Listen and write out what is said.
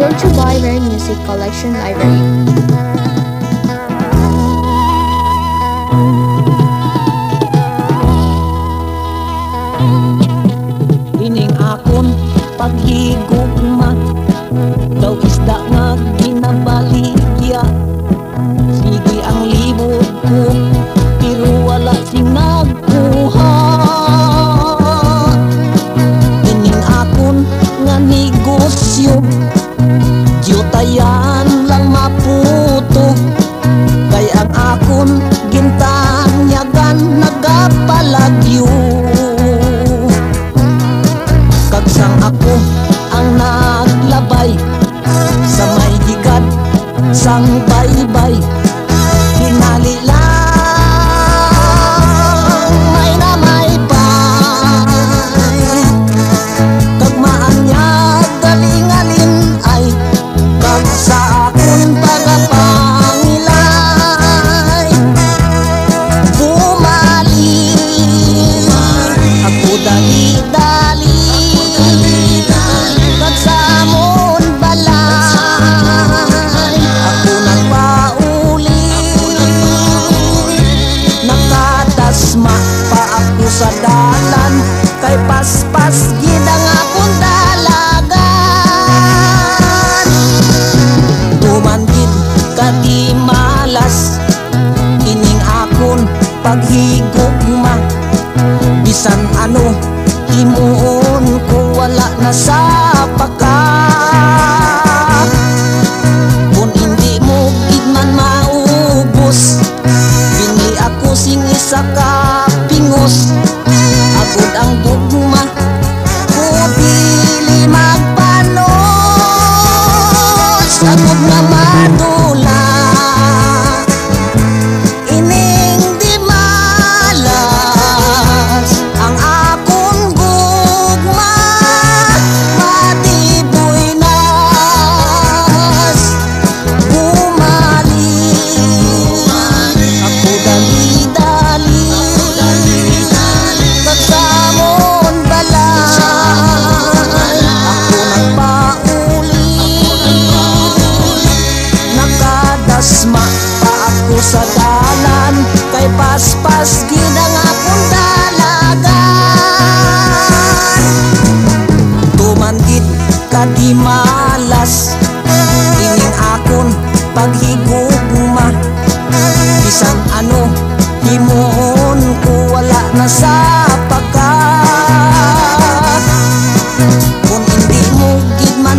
Go to Buy Rare Music Collection Library. Ining akon paghigugma, daw isda nga ginabaligya. Sige ang libog ko, pero wala sing nagkuha. Ining akon nga negosyo, jutayan lang maputo. Kay ang akon gintanyagan nagapalagyo. Kagsang ako ang naglabay sa may higad sang baybay. Hinali lang may na may pay. Kagmaan niya galingalin ay kag sa akon pagapangilay. Bumali ako dali-dali kagsamon balay. Ako nang pauli nakatasma pa ako sa dalan. Kay paspas gidang akong dalagan. Tumandid ka di malas ining akon paghigugma. Bisan ano himuon ko wala na sa paka. Kung hindi mo gidman maubos, binli ako sing isa ka pingos. Agod ang gugma ko dili magpanos. Agod na madula ining di malas ang akong gugma. Matiboy nas bumali ako dali-dali kagsamon balay. Ako nagpauli nakadasma pa ako sa dalan. Kay paspas gidang akong dalagan. Tumandid ka di malas ining akon paghigugma. Bisan ano himuon ko wala na sa pagka. Kung hindi mo gid man